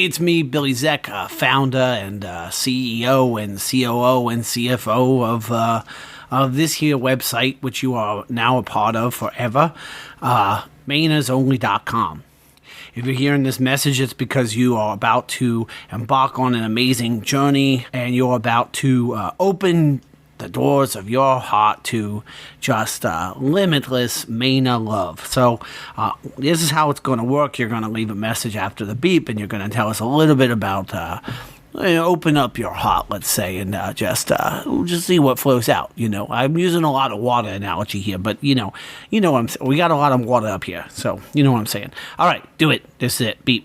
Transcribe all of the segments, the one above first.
Hey, it's me, Billy Zeck, founder and CEO and COO and CFO of this here website, which you are now a part of forever, mainersonly.com. If you're hearing this message, it's because you are about to embark on an amazing journey and you're about to open the doors of your heart to just limitless Mainer love. So this is how it's going to work. You're going to leave a message after the beep, and you're going to tell us a little bit about open up your heart, let's say, and just see what flows out. You know, I'm using a lot of water analogy here, but you know what we got a lot of water up here, so you know what I'm saying. All right, do it. This is it. Beep.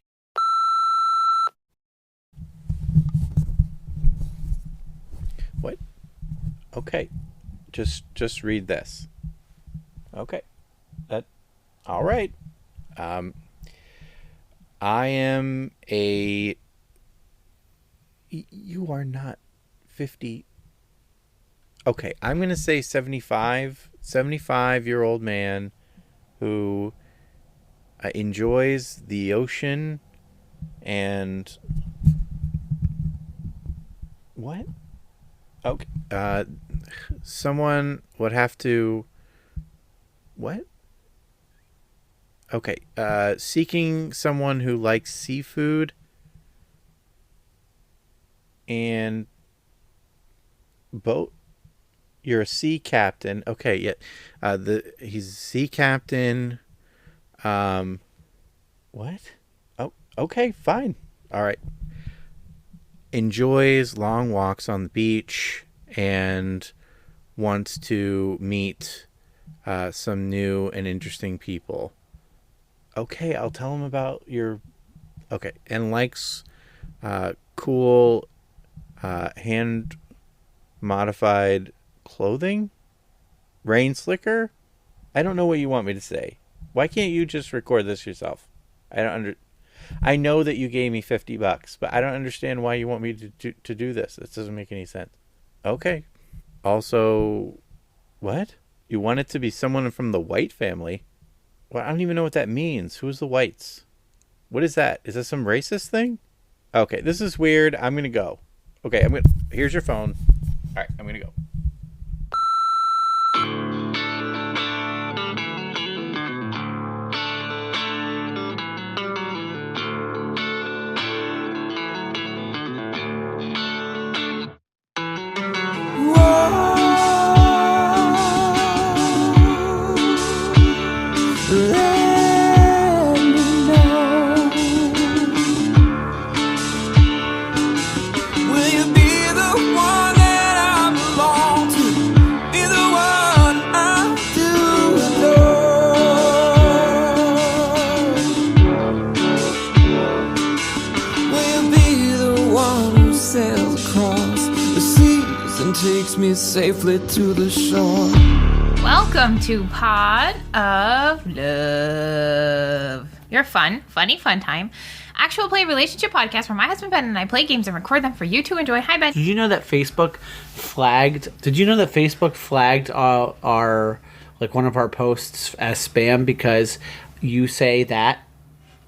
What? Okay, just read this. Okay, all right. I am a. You are not 50. Okay, I'm gonna say 75-year-old man who enjoys the ocean and what? Okay. Someone would have to... What? Okay. Seeking someone who likes seafood and boat. You're a sea captain. Okay, yeah. He's a sea captain. What? Oh, okay, fine. All right. Enjoys long walks on the beach and wants to meet some new and interesting people. Okay, I'll tell him about your... Okay, and likes cool hand-modified clothing? Rain slicker? I don't know what you want me to say. Why can't you just record this yourself? I know that you gave me $50, but I don't understand why you want me to do this. This doesn't make any sense. Okay. Also, what? You want it to be someone from the White family? Well, I don't even know what that means. Who's the Whites? What is that? Is that some racist thing? Okay, this is weird. I'm going to go. Okay, here's your phone. All right, I'm going to go. Takes me safely to the shore. Welcome to Pod of Love, your fun time actual play relationship podcast where my husband Ben and I play games and record them for you to enjoy. Hi, Ben. Did you know that Facebook flagged our like one of our posts as spam because you say that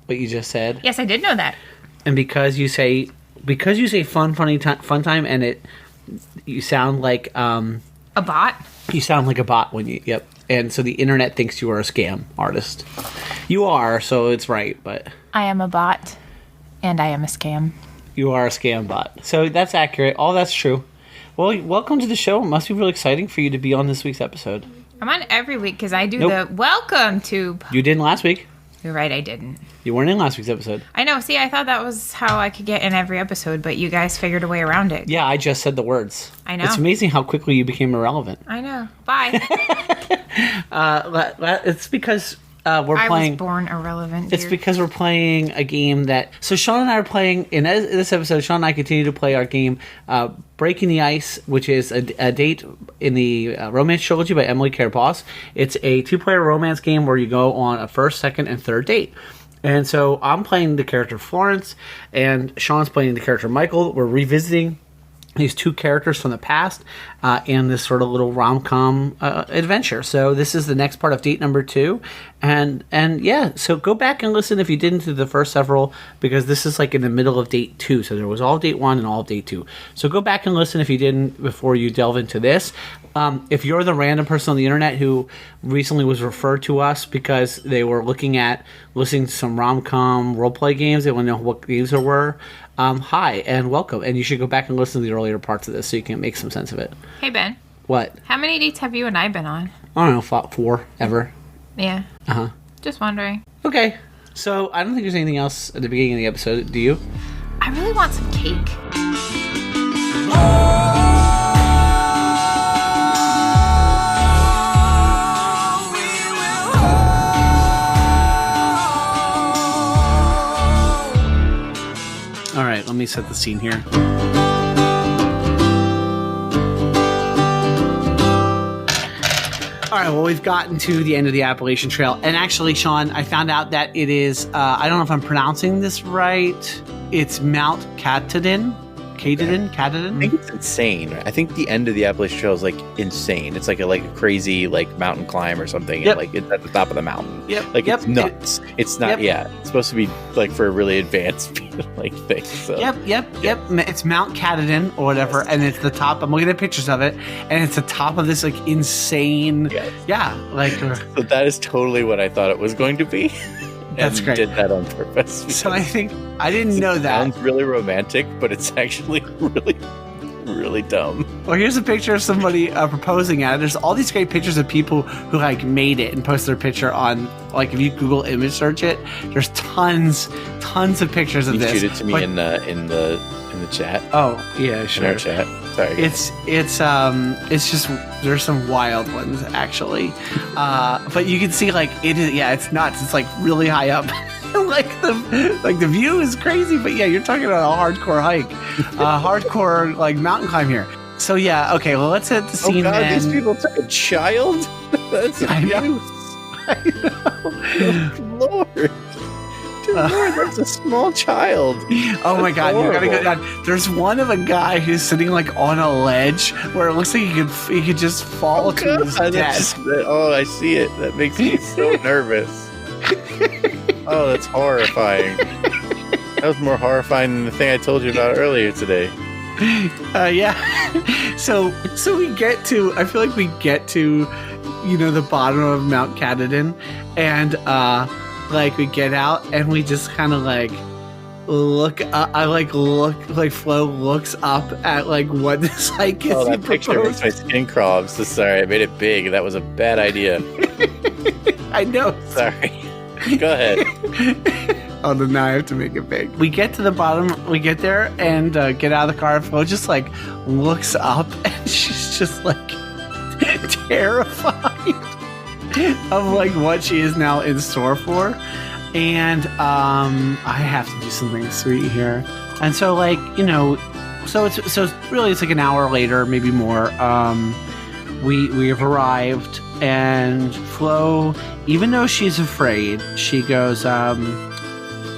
what you just said? Yes, I did know that. And because you say fun time and you sound like a bot. You sound like a bot when you... Yep. And so the internet thinks you are a scam artist. You are, so it's right, but... I am a bot, and I am a scam. You are a scam bot. So that's accurate. All that's true. Well, welcome to the show. It must be really exciting for you to be on this week's episode. I'm on every week because I do the welcome to... You didn't last week. You're right, I didn't. You weren't in last week's episode. I know. See, I thought that was how I could get in every episode, but you guys figured a way around it. Yeah, I just said the words. I know. It's amazing how quickly you became irrelevant. I know. Bye. It's because we're playing... I was born irrelevant, It's because we're playing a game that... So Sean and I are playing... In this episode, Sean and I continue to play our game, Breaking the Ice, which is a date in the Romance Trilogy by Emily Care Boss. It's a 2-player romance game where you go on a first, second, and third date. And so I'm playing the character Florence, and Sean's playing the character Michael. We're revisiting these two characters from the past and this sort of little rom-com adventure. So this is the next part of date number 2. And yeah, so go back and listen if you didn't to the first several, because this is like in the middle of date 2. So there was all date 1 and all of date 2. So go back and listen if you didn't before you delve into this. If you're the random person on the internet who recently was referred to us because they were listening to some rom-com role-play games, they want to know what games there were, hi and welcome. And you should go back and listen to the earlier parts of this so you can make some sense of it. Hey, Ben. What? How many dates have you and I been on? I don't know, 4 ever. Yeah. Uh-huh. Just wondering. Okay. So I don't think there's anything else at the beginning of the episode. Do you? I really want some cake. All right, let me set the scene here. All right, well, we've gotten to the end of the Appalachian Trail. And actually, Sean, I found out that it is, I don't know if I'm pronouncing this right. It's Mount Katahdin. I think it's insane. I think the end of the Appalachian Trail is like insane. It's like a crazy like mountain climb or something. Yep. And, like it's at the top of the mountain. Yep. Like it's nuts. It's not. Yep. Yeah. It's supposed to be like for a really advanced like thing. So. Yep. It's Mount Katahdin or whatever, and it's the top. I'm looking at pictures of it, and it's the top of this like insane. Yes. Yeah. Like. So that is totally what I thought it was going to be. That's great. Did that on purpose. So I think I didn't know that. Sounds really romantic, but it's actually really, really dumb. Well, here's a picture of somebody proposing at it. There's all these great pictures of people who like made it and post their picture on, like, if you Google image search it, there's tons of pictures of you this. Shoot it to me like, in the chat. Oh yeah, sure. In our chat. Sorry. It's just there's some wild ones actually, but you can see like it is. Yeah, it's nuts. It's like really high up. like the view is crazy, but yeah, you're talking about a hardcore hike, hardcore like mountain climb here. So yeah, okay. Well, let's hit the scene. Oh God, then. these people took a child. That's abuse. I know. Lord. Lord, that's a small child. Oh my God, you gotta go horrible. down. There's one of a guy who's sitting like on a ledge where it looks like he could just fall to his death. I see it. That makes me so nervous. Oh, that's horrifying. That was more horrifying than the thing I told you about earlier today. Yeah. So we get to. I feel like we get to, the bottom of Mount Katahdin, and like we get out and we just kind of like look up. Flo looks up at like what this hike is. Oh, that picture makes my skin crawl. I'm so sorry. I made it big. That was a bad idea. I know. Sorry. Go ahead. Oh, then now I have to make it big. We get to the bottom. We get there and get out of the car. And Flo just like looks up and she's just like terrified of like what she is now in store for. And I have to do something sweet here. And so like, so it's like an hour later, maybe more. We have arrived, and Flo, even though she's afraid, she goes,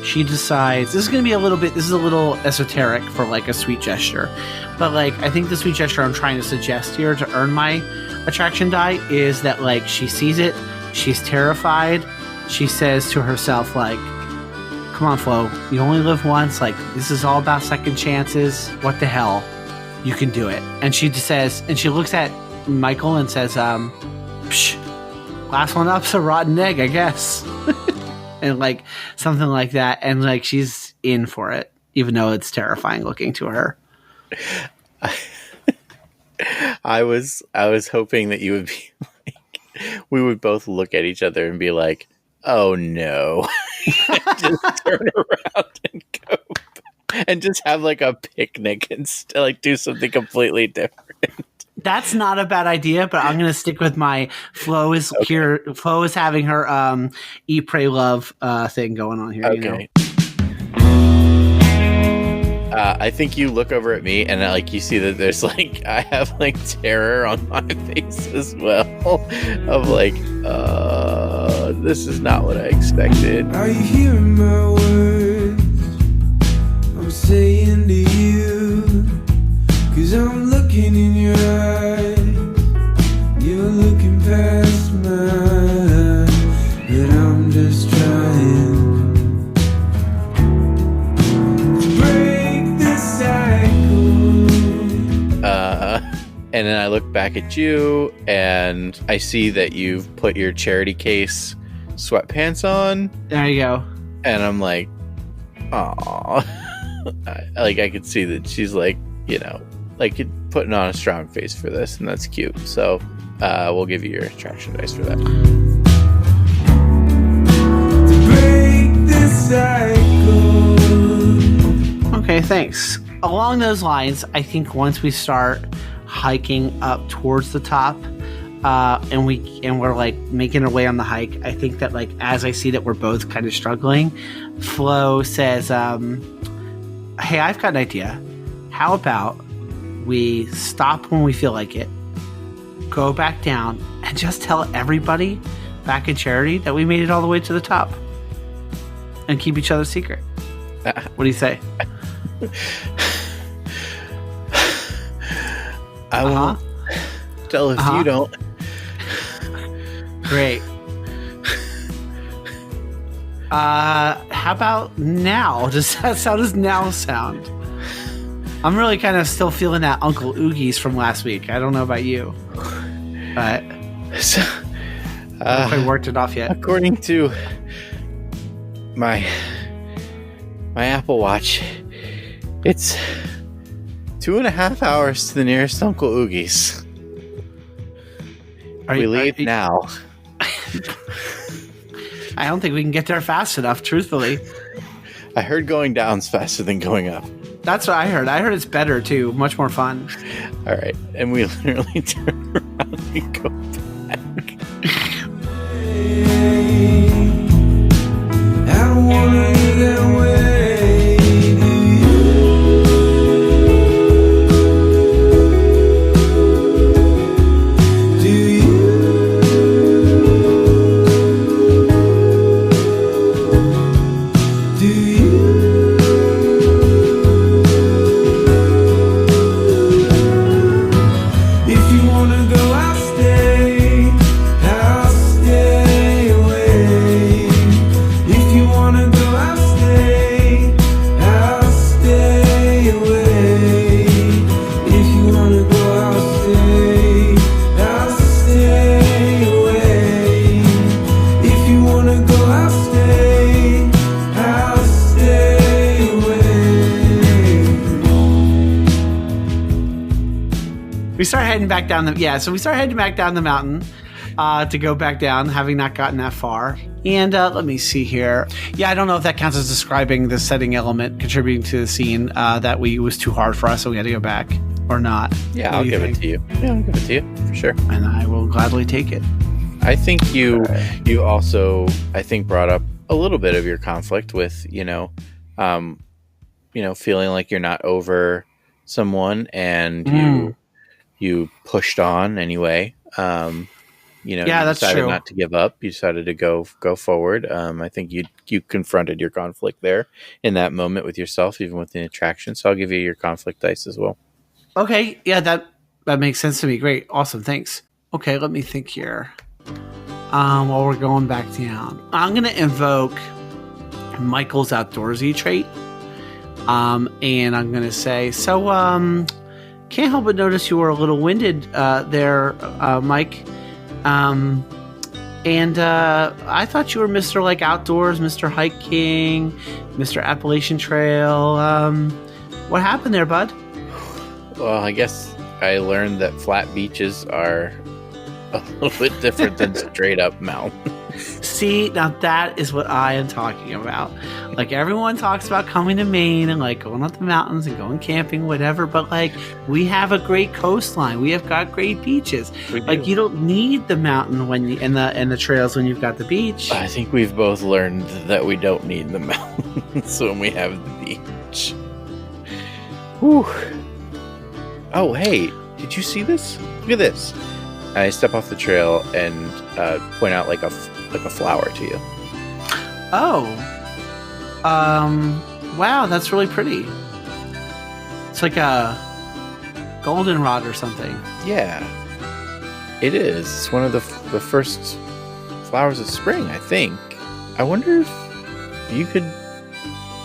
she decides this is a little esoteric for like a sweet gesture, but like I think the sweet gesture I'm trying to suggest here to earn my attraction die is that like she sees it, she's terrified, she says to herself like, come on Flo, you only live once, like this is all about second chances, what the hell, you can do it. And she just says, and she looks at Michael and says, psh, last one up's a rotten egg, I guess. And like something like that, and like she's in for it, even though it's terrifying looking to her. I was hoping that you would be like, we would both look at each other and be like, oh no. Just turn around and go and just have like a picnic and like do something completely different. That's not a bad idea, but I'm gonna stick with my Flo is okay. Here. Flo is having her eat, pray, love thing going on here. Okay. I think you look over at me and like you see that there's like I have like terror on my face as well. Of like, this is not what I expected. Are you hearing my words I'm saying to you? 'Cause And then I look back at you, and I see that you've put your charity case sweatpants on. There you go. And I'm like, aw. Like, I could see that she's like, you know, like putting on a strong face for this, and that's cute. So we'll give you your attraction dice for that. Break this cycle. Okay, thanks. Along those lines, I think once we start hiking up towards the top, and we're like making our way on the hike, I think that like as I see that we're both kind of struggling, Flo says, "Hey, I've got an idea. How about we stop when we feel like it, go back down, and just tell everybody back in Charity that we made it all the way to the top, and keep each other's secret." What do you say? I won't tell if you don't. Great. How about now? How does now sound? I'm really kind of still feeling that Uncle Oogie's from last week. I don't know about you, but So, I haven't quite worked it off yet. according to my Apple Watch, it's 2.5 hours to the nearest Uncle Oogie's. We leave now. I don't think we can get there fast enough, truthfully. I heard going down's faster than going up. That's what I heard. I heard it's better, too. Much more fun. All right. And we literally turn around and go back. I don't wanna hear that way. Do you? Do you? If you wanna go, I'll stay. I'll stay away. If you wanna go, I'll stay. I'll stay away. If you wanna go, I'll stay. I'll stay away. If you wanna go, I'll stay. I'll stay away. We start heading back down so we start heading back down the mountain to go back down, having not gotten that far. And let me see here. Yeah, I don't know if that counts as describing the setting element contributing to the scene that was too hard for us, so we had to go back, or not. Yeah, What I'll do you give think? it to you. Yeah, I'll give it to you for sure. And I will gladly take it. I think you also, I think, brought up a little bit of your conflict with, feeling like you're not over someone, and you pushed on anyway. Yeah, you that's decided true. not to give up. You decided to go forward. I think you confronted your conflict there in that moment with yourself, even with the attraction. So I'll give you your conflict dice as well. Okay, yeah, that makes sense to me. Great, awesome, thanks. Okay, let me think here. While we're going back down, I'm gonna invoke Michael's outdoorsy trait, and I'm gonna say, so can't help but notice you were a little winded there, Mike. And I thought you were Mr. like outdoors, Mr. Hiking, Mr. Appalachian Trail. What happened there, bud? Well, I guess I learned that flat beaches are a little bit different than straight up mountains. See, now that is what I am talking about. Like, everyone talks about coming to Maine and like going up the mountains and going camping, whatever, but like, we have a great coastline. We have got great beaches. Like, you don't need the mountain when you and the trails when you've got the beach. I think we've both learned that we don't need the mountains when we have the beach. Whew. Oh, hey, did you see this? Look at this. I step off the trail and point out like a flower to you. Oh. Wow, that's really pretty. It's like a goldenrod or something. Yeah, it is. It's one of the first flowers of spring, I think. I wonder if you could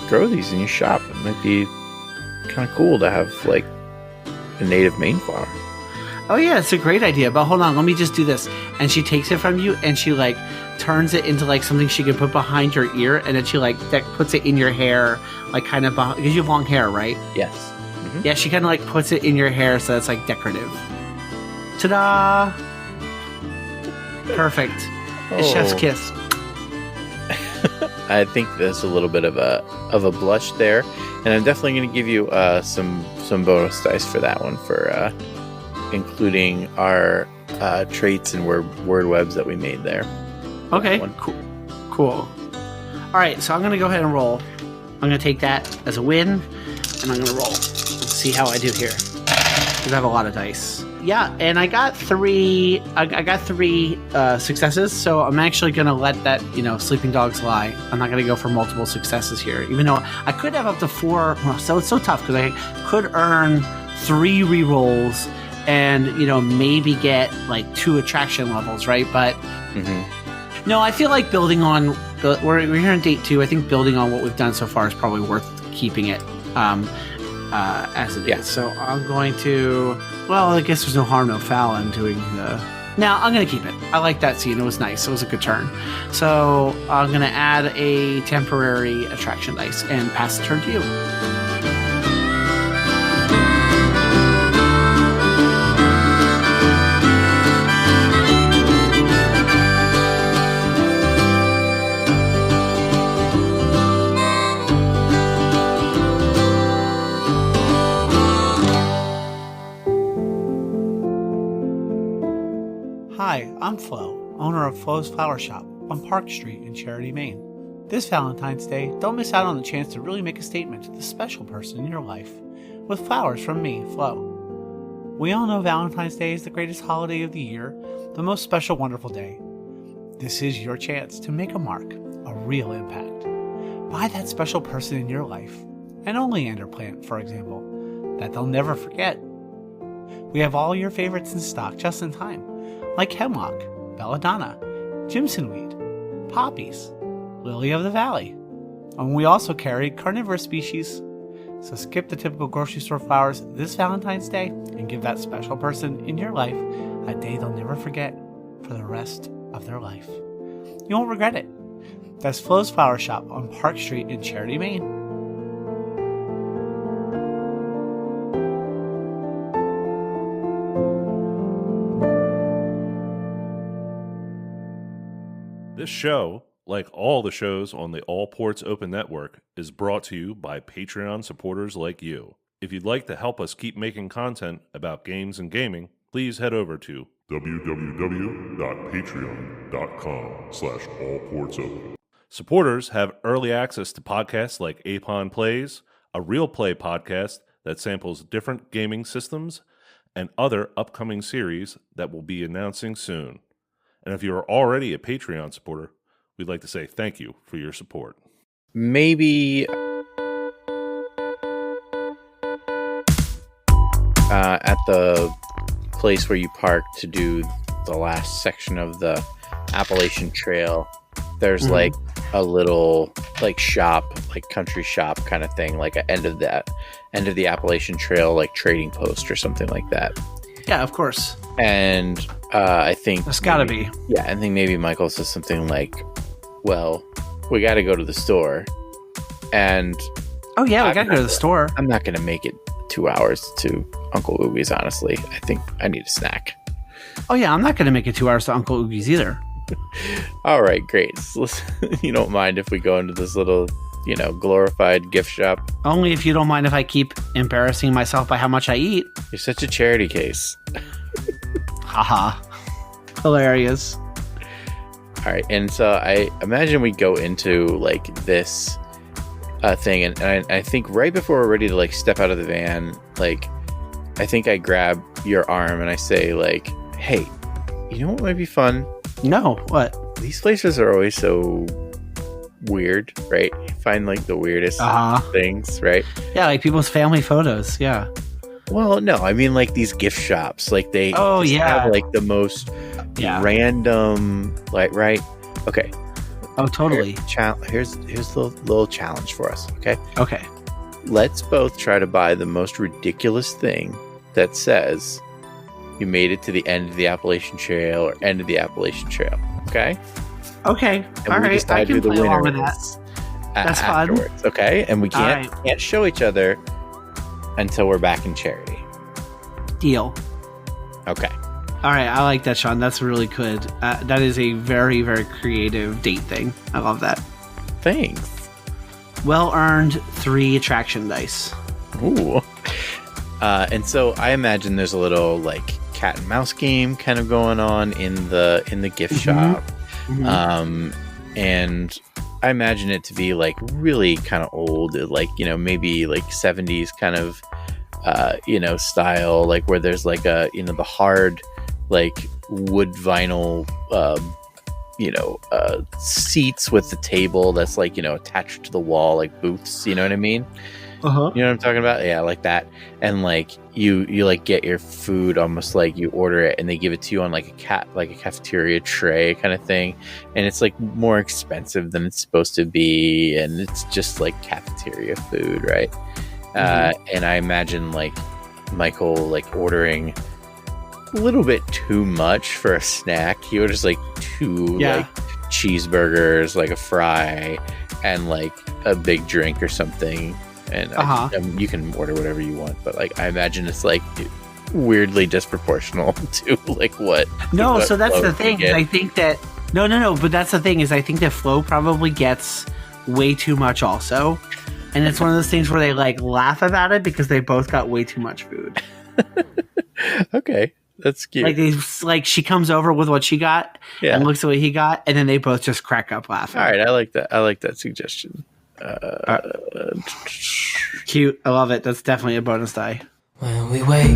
grow these in your shop. It might be kind of cool to have like a native Maine flower. Oh yeah, it's a great idea. But hold on, let me just do this. And she takes it from you, and she like turns it into like something she can put behind your ear, and then she like puts it in your hair, like kind of because you have long hair, right? Yes. Mm-hmm. Yeah, she kind of like puts it in your hair so it's like decorative. Ta-da! Perfect. It's chef's kiss. I think there's a little bit of a blush there, and I'm definitely going to give you some bonus dice for that one for including our traits and word webs that we made there. Okay, cool. All right, so I'm going to go ahead and roll. I'm going to take that as a win, and I'm going to roll. Let's see how I do here, because I have a lot of dice. Yeah, and I got three. I got three successes, so I'm actually gonna let that sleeping dogs lie. I'm not gonna go for multiple successes here, even though I could have up to 4. So it's so tough because I could earn 3 rerolls and maybe get like 2 attraction levels, right? But no, I feel like building on. We're here on date 2. I think building on what we've done so far is probably worth keeping it. As it is. So I'm going to, well, I guess there's no harm, no foul in doing the, now I'm going to keep it. I like that scene. It was nice. It was a good turn. So I'm going to add a temporary attraction dice and pass the turn to you. Hi, I'm Flo, owner of Flo's Flower Shop on Park Street in Charity, Maine. This Valentine's Day, don't miss out on the chance to really make a statement to the special person in your life with flowers from me, Flo. We all know Valentine's Day is the greatest holiday of the year, the most special, wonderful day. This is your chance to make a mark, a real impact. Buy that special person in your life an oleander plant, for example, that they'll never forget. We have all your favorites in stock just in time, like hemlock, belladonna, jimsonweed, poppies, lily of the valley. And we also carry carnivorous species. So skip the typical grocery store flowers this Valentine's Day and give that special person in your life a day they'll never forget for the rest of their life. You won't regret it. That's Flo's Flower Shop on Park Street in Charity, Maine. This show, like all the shows on the All Ports Open Network, is brought to you by Patreon supporters like you. If you'd like to help us keep making content about games and gaming, please head over to www.patreon.com/allportsopen. Supporters have early access to podcasts like Apon Plays, a real play podcast that samples different gaming systems, and other upcoming series that we'll be announcing soon. And if you're already a Patreon supporter, we'd like to say thank you for your support. Maybe at the place where you park to do the last section of the Appalachian Trail, there's like a little like shop, like country shop kind of thing, like at end of the Appalachian Trail, like trading post or something like that. Yeah, of course. And I think That's gotta be. Yeah, I think maybe Michael says something like, well, we got to go to the store. And Oh yeah, we gotta go to the store. I'm not going to make it 2 hours to Uncle Oogie's, honestly. I think I need a snack. Oh yeah, I'm not gonna make it 2 hours to Uncle Oogie's either. All right, great. So listen, you don't mind if we go into this little, glorified gift shop? Only if you don't mind if I keep embarrassing myself by how much I eat. You're such a charity case. Haha. Hilarious. All right, and so I imagine we go into like this thing, and I think right before we're ready to like step out of the van, like I think I grab your arm and I say like, "Hey, you know what might be fun? No, what? These places are always so weird, right? You find like the weirdest things, right? Yeah, like people's family photos. Yeah. Well, no, I mean like these gift shops, like they have like the most random, like, right? Okay. Oh, totally. Here's the little challenge for us. Okay. Okay. Let's both try to buy the most ridiculous thing that says you made it to the end of the Appalachian Trail or end of the Appalachian Trail. Okay? Okay. And All we right. decide I who can the play along winner with that. is That's fun. afterwards. Okay? And we can't All can't show each other until we're back in Charity. Deal. Okay. All right. I like that, Sean. That's really good. That is a very, very creative date thing. I love that. Thanks. Well earned 3 attraction dice. Ooh. And so I imagine there's a little like cat and mouse game kind of going on in the gift shop. Mhm. And I imagine it to be like really kind of old, like, you know, maybe like 70s kind of, you know, style, like where there's like a, you know, the hard, like wood vinyl, you know, seats with the table that's like, you know, attached to the wall, like booths, you know what I mean? Uh-huh. You know what I'm talking about? Yeah, like that. And like you like get your food almost like you order it and they give it to you on like a cafeteria tray kind of thing. And it's like more expensive than it's supposed to be, and it's just like cafeteria food, right? And I imagine like Michael like ordering a little bit too much for a snack. He orders like 2 like cheeseburgers, like a fry, and like a big drink or something. And you can order whatever you want, but like I imagine it's like weirdly disproportional to like what. No, what so that's Flo the can thing. get. I think that no, but that's the thing is I think that Flo probably gets way too much also, and it's one of those things where they like laugh about it because they both got way too much food. Okay, that's cute. Like she comes over with what she got and looks at what he got, and then they both just crack up laughing. All right, I like that. I like that suggestion. Cute. I love it. That's definitely a bonus die. When we wake,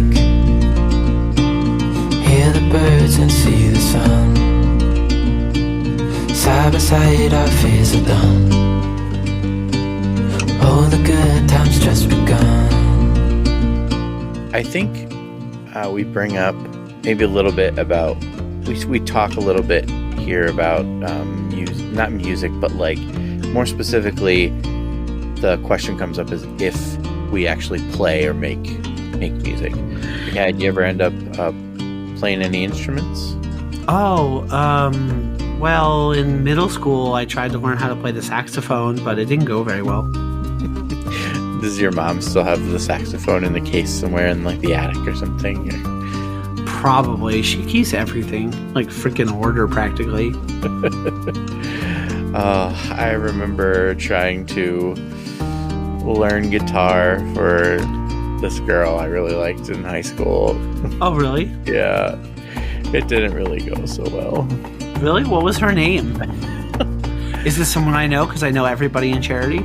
hear the birds and see the sun. Side by side our fears are done. Oh, the good times just begun. I think we bring up maybe a little bit about we talk a little bit here about not music, but like more specifically, the question comes up is if we actually play or make music. Yeah, do you ever end up playing any instruments? Oh, well, in middle school, I tried to learn how to play the saxophone, but it didn't go very well. Does your mom still have the saxophone in the case somewhere in like the attic or something? Probably. She keeps everything, like freaking order practically. I remember trying to learn guitar for this girl I really liked in high school. Oh, really? Yeah, it didn't really go so well. Really? What was her name? Is this someone I know? Because I know everybody in Charity.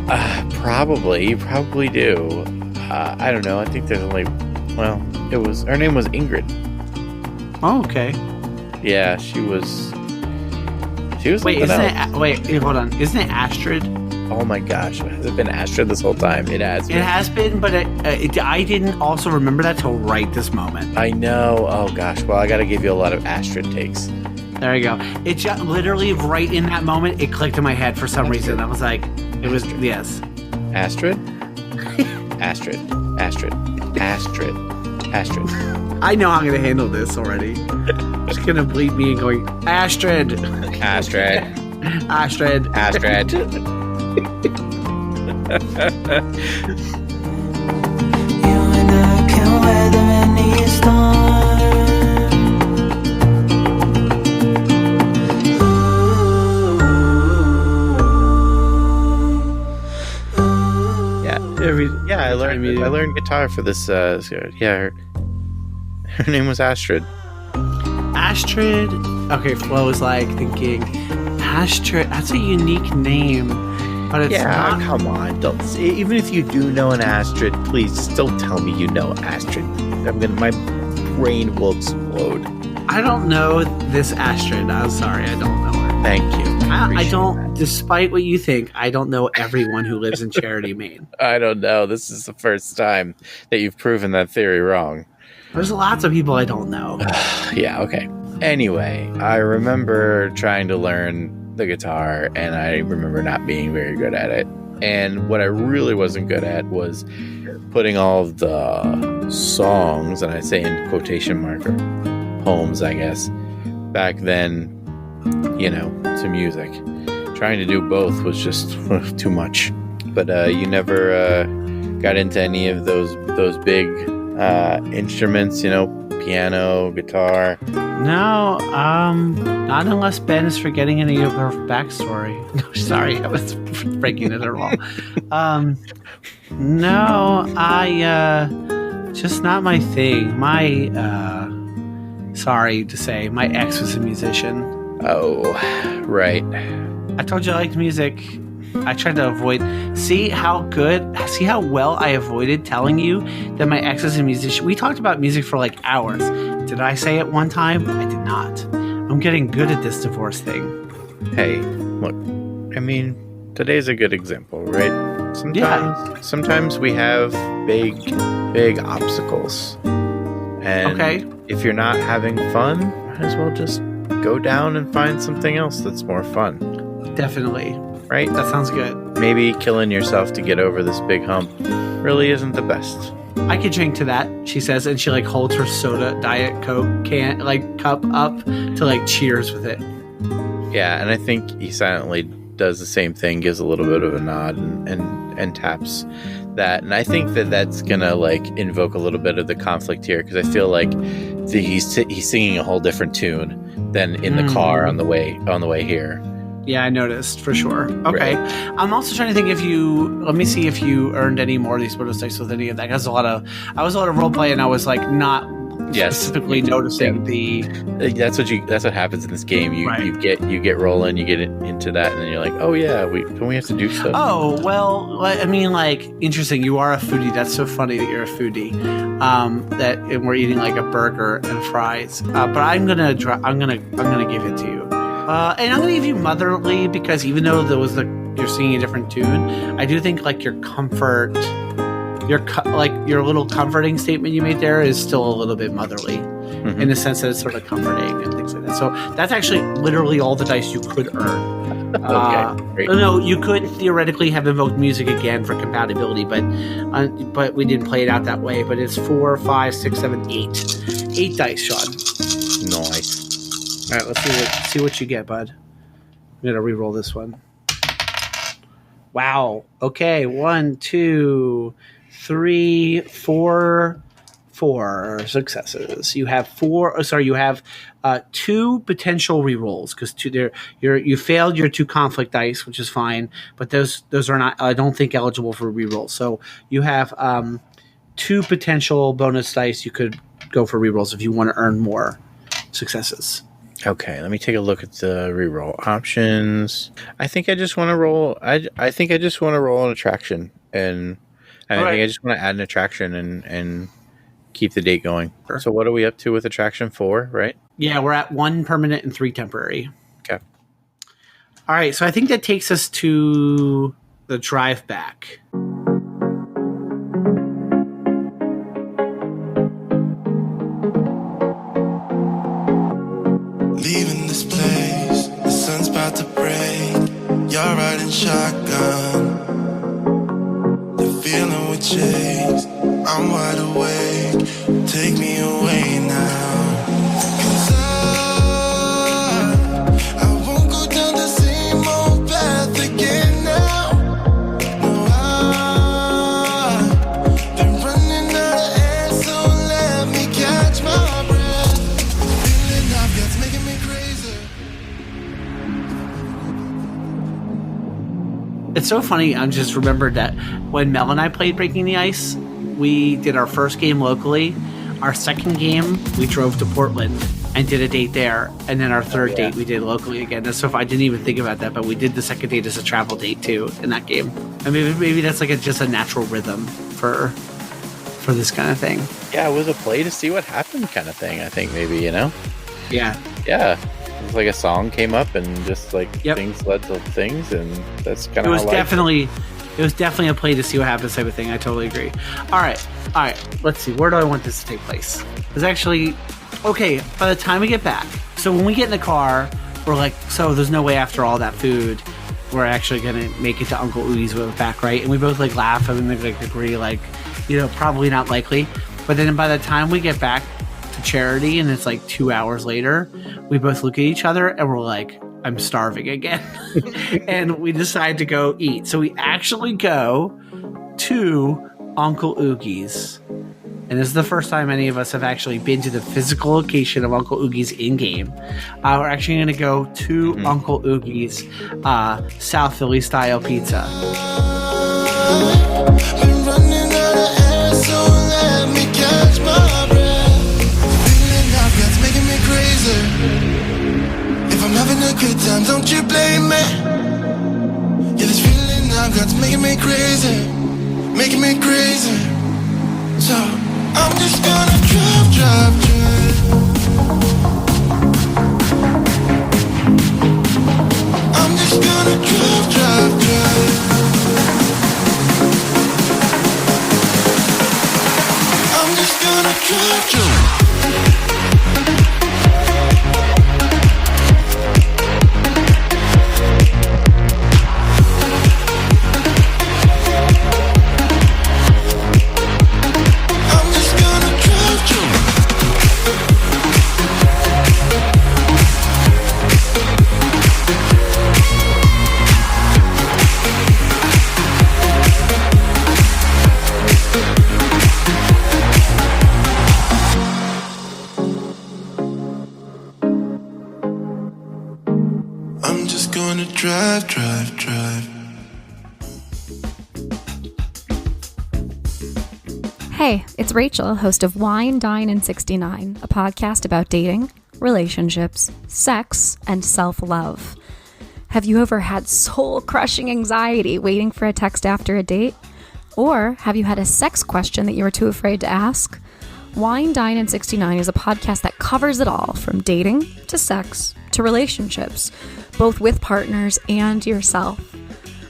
Probably. You probably do. I don't know. I think there's only... Well, her name was Ingrid. Oh, okay. Yeah, she was... Wait, hold on. Isn't it Astrid? Oh my gosh. Has it been Astrid this whole time? It has been. It has been, but I didn't also remember that till right this moment. I know. Oh gosh. Well, I got to give you a lot of Astrid takes. There you go. It just literally right in that moment, it clicked in my head for some reason. I was like, it was, yes. Astrid? Astrid. Astrid. Astrid. Astrid. I know I'm going to handle this already. Just going to bleep me and going, Astrid. Astrid. Astrid. Astrid. You and I can weather any storm. I learned guitar for this. Her name was Astrid. Astrid. Okay, Flo was like thinking, Astrid. That's a unique name, but it's not. Come on, don't. Even if you do know an Astrid, please still tell me you know Astrid. My brain will explode. I don't know this Astrid. I'm sorry, I don't know her. Thank you. I don't. Despite what you think, I don't know everyone who lives in Charity, Maine. I don't know. This is the first time that you've proven that theory wrong. There's lots of people I don't know. Yeah, okay. Anyway, I remember trying to learn the guitar, and I remember not being very good at it. And what I really wasn't good at was putting all of the songs, and I say in quotation marker, poems, I guess, back then, to music. Trying to do both was just too much. But you never got into any of those big instruments, piano, guitar. No, not unless Ben is forgetting any of her backstory. No, sorry, I was breaking it at all. No, just not my thing. Sorry to say, my ex was a musician. Oh, right. I told you I liked music. I tried to avoid. See how well I avoided telling you that my ex is a musician. We talked about music for like hours. Did I say it one time? I did not. I'm getting good at this divorce thing. Hey, look, today's a good example, right? Sometimes we have big obstacles. And if you're not having fun, might as well just go down and find something else that's more fun. Definitely. Right? That sounds good. Maybe killing yourself to get over this big hump really isn't the best. I could drink to that, she says, and she holds her soda Diet Coke cup up to cheers with it. Yeah, and I think he silently does the same thing, gives a little bit of a nod and taps that. And I think that's gonna invoke a little bit of the conflict here, because I feel like he's singing a whole different tune than in the car on the way here. Yeah, I noticed for sure. Okay. Right. I'm also trying to think let me see if you earned any more of these bonus dice with any of that. I was a lot of role play, and I was not specifically noticing the. That's what happens in this game. You get rolling, you get into that, and then you're like, oh yeah, don't we have to do stuff? Oh well, interesting. You are a foodie. That's so funny that you're a foodie. And we're eating a burger and fries. But I'm gonna give it to you. And I'm going to give you motherly, because even though you're singing a different tune, I do think your comfort, your little comforting statement you made there is still a little bit motherly, in the sense that it's sort of comforting and things like that. So that's actually literally all the dice you could earn. Okay, great. No, you could theoretically have invoked music again for compatibility, but we didn't play it out that way. But it's 4, 5, 6, 7, 8. 8 dice, Sean. Nice. All right, let's see what you get, bud. I'm gonna re-roll this one. Wow. Okay, 1, 2, 3, 4 successes. You have two potential re-rolls, because you failed your 2 conflict dice, which is fine, but those are not, I don't think, eligible for re-rolls. So you have 2 potential bonus dice you could go for re-rolls if you want to earn more successes. Okay, let me take a look at the reroll options. I think I just want to roll. I think I just want to roll an attraction, and I think I just want to add an attraction and keep the date going. Sure. So what are we up to with attraction 4? Right? Yeah, we're at 1 permanent and 3 temporary. Okay. All right, so I think that takes us to the drive back. Leaving this place, the sun's about to break. You're riding shotgun. The feeling we chase. I'm wide awake. Take me away now. 'Cause I won't go down the same old path again now. No, I've been running out of air, so let me catch my breath. Feeling I've got's making me crazy. It's so funny. I just remembered that when Mel and I played Breaking the Ice, we did our first game locally. Our second game, we drove to Portland and did a date there. And then our third date, we did locally again. That's so I didn't even think about that, but we did the second date as a travel date too in that game. And maybe that's just a natural rhythm for this kind of thing. Yeah, it was a play to see what happened kind of thing, I think, maybe, Yeah. Yeah. It was like a song came up and just things led to things, and that's kind of It was definitely a play to see what happens type of thing. I totally agree. All right. Let's see. Where do I want this to take place? It's actually okay. By the time we get back, so when we get in the car, we're like, so there's no way after all that food, we're actually gonna make it to Uncle Udi's back, right? And we both laugh and agree, probably not likely. But then by the time we get back to Charity and it's like 2 hours later, we both look at each other and we're like, I'm starving again. And we decide to go eat. So we actually go to Uncle Oogie's. And this is the first time any of us have actually been to the physical location of Uncle Oogie's in-game. We're actually going to go to Uncle Oogie's South Philly style pizza. I'm running out of air, so let me catch my breath. Feeling now that's making me crazy. If I'm having a good time, don't you blame me. Yeah, this feeling now that's making me crazy. Making me crazy. So I'm just gonna drive. I'm just gonna drive. I'm just gonna drive. I'm just gonna drive. Hey, it's Rachel, host of Wine, Dine, and 69, a podcast about dating, relationships, sex, and self-love. Have you ever had soul-crushing anxiety waiting for a text after a date? Or have you had a sex question that you were too afraid to ask? Wine, Dine, and 69 is a podcast that covers it all, from dating to sex to relationships, both with partners and yourself.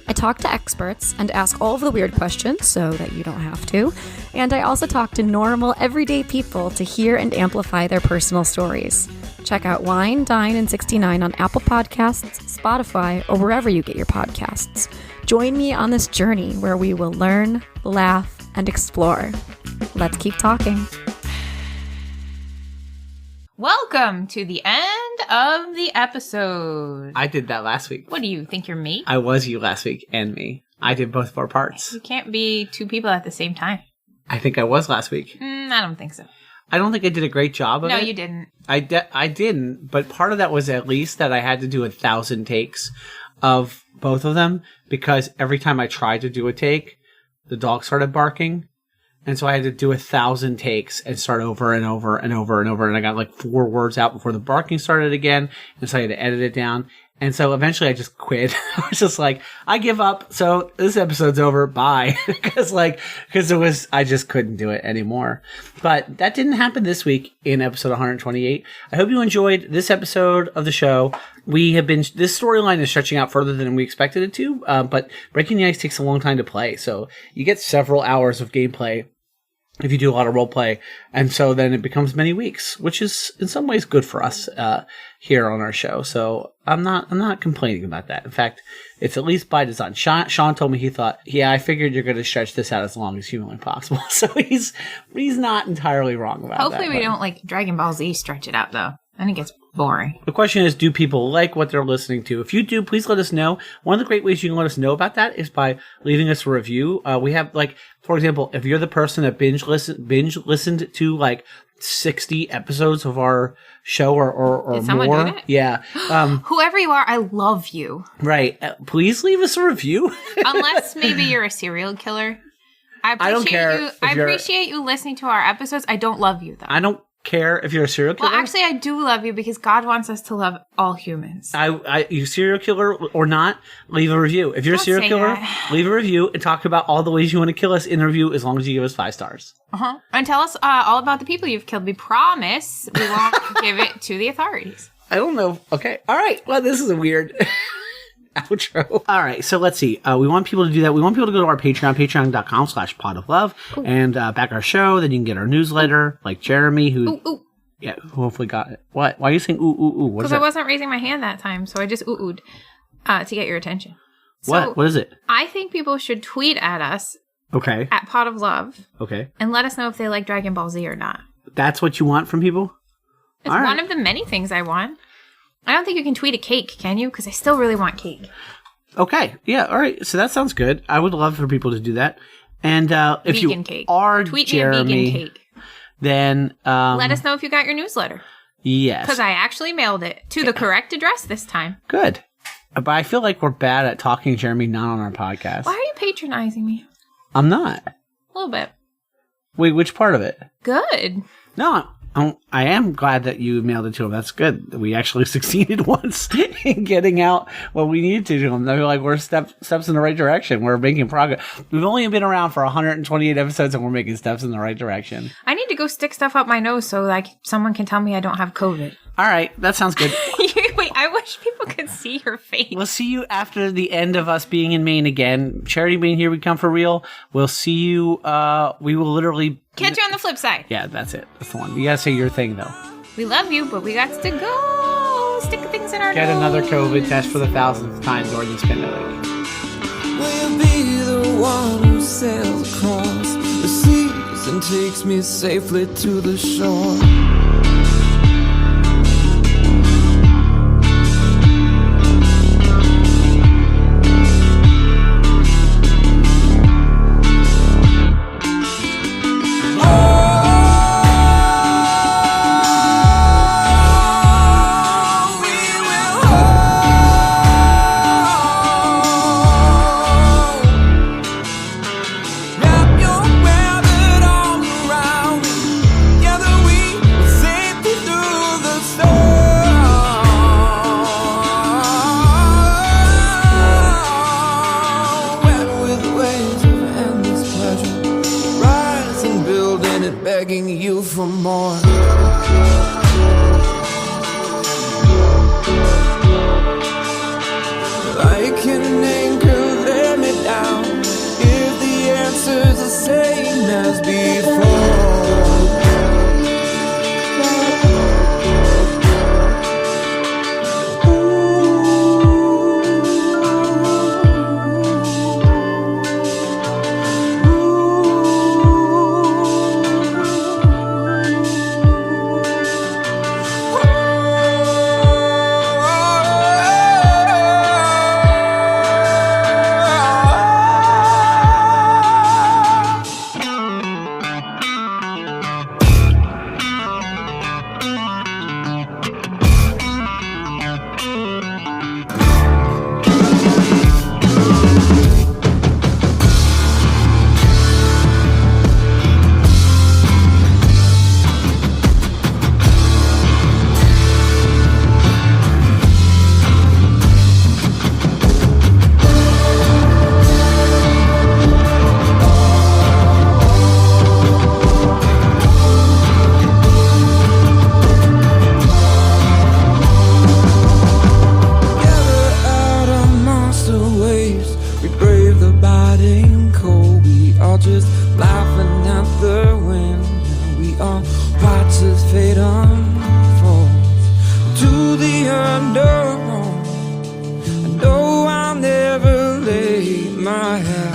I talk to experts and ask all of the weird questions so that you don't have to. And I also talk to normal, everyday people to hear and amplify their personal stories. Check out Wine, Dine, and 69 on Apple Podcasts, Spotify, or wherever you get your podcasts. Join me on this journey where we will learn, laugh, and explore. Let's keep talking. Welcome to the end of the episode. I did that last week. What do you think, you're me? I was you last week and me. I did both of our parts. You can't be two people at the same time. I think I was last week. I don't think so. I don't think I did a great job of it. No, you didn't. I didn't, but part of that was at least that I had to do 1,000 takes of both of them, because every time I tried to do a take, the dog started barking. And so I had to do 1,000 takes and start over and over and over and over. And I got like 4 words out before the barking started again. And so I had to edit it down. And so eventually I just quit. I was just like, I give up. So this episode's over. Bye. because I just couldn't do it anymore. But that didn't happen this week in episode 128. I hope you enjoyed this episode of the show. This storyline is stretching out further than we expected it to. But Breaking the Ice takes a long time to play. So you get several hours of gameplay if you do a lot of role play, and so then it becomes many weeks, which is in some ways good for us here on our show. So I'm not complaining about that. In fact, it's at least by design. Sean told me he thought, yeah, I figured you're going to stretch this out as long as humanly possible. So he's not entirely wrong about that. Hopefully we don't like Dragon Ball Z stretch it out though. I think it's boring. The question is, do people like what they're listening to? If you do, please let us know. One of the great ways you can let us know about that is by leaving us a review. We have, like, for example, if you're the person that binge listened to like 60 episodes of our show or Did someone more, do that? yeah, Whoever you are, I love you. right. Please leave us a review. Unless maybe you're a serial killer. I don't care I appreciate you listening to our episodes. I don't love you though. I don't care if you're a serial killer. Well, actually, I do love you because God wants us to love all humans. You serial killer or not, leave a review. If you're a Don't serial say killer, that. leave a review and talk about all the ways you want to kill us in the review, as long as you give us 5 stars. And tell us all about the people you've killed. We promise we won't give it to the authorities. I don't know. Okay. All right. Well, this is a weird outro. All right. So let's see. We want people to do that. We want people to go to our Patreon, patreon.com/podoflove, and back our show. Then you can get our newsletter, like Jeremy, who yeah, who hopefully got it. What? Why are you saying ooh, ooh, ooh? What is Because I that? wasn't raising my hand that time, so I just ooh-oohed to get your attention. What? What is it? I think people should tweet at us Okay. at Pot of Love Okay. and let us know if they like Dragon Ball Z or not. That's what you want from people? It's All right. one of the many things I want. I don't think you can tweet a cake, can you? Because I still really want cake. Okay. Yeah. All right. So that sounds good. I would love for people to do that. And if Vegan you cake. are Tweet Jeremy, me a vegan cake. then Let us know if you got your newsletter. yes. Because I actually mailed it to the correct address this time. Good. But I feel like we're bad at talking to Jeremy not on our podcast. Why are you patronizing me? I'm not. A little bit. Wait, which part of it? Good. No, I am glad that you mailed it to him. That's good. We actually succeeded once in getting out what we needed to him. They're like, we're steps in the right direction. We're making progress. We've only been around for 128 episodes and we're making steps in the right direction. I need to go stick stuff up my nose so like someone can tell me I don't have COVID. All right. That sounds good. Wait, I wish people could see your face. We'll see you after the end of us being in Maine again. Charity being here, we come for real. We'll see you. We will literally... Catch you on the flip side. Yeah, that's it. That's the one. You gotta say your thing, though. We love you, but we got to go. Stick things in our Get nose. another COVID test for the 1,000th time during this pandemic. Will you be the one who sails across the seas and takes me safely to the shore? Begging you for more. Like an anchor, let me down. If the answer's the same as before. Just laughing at the wind, and we all watch as fate unfolds to the unknown. I know I'll never lay my head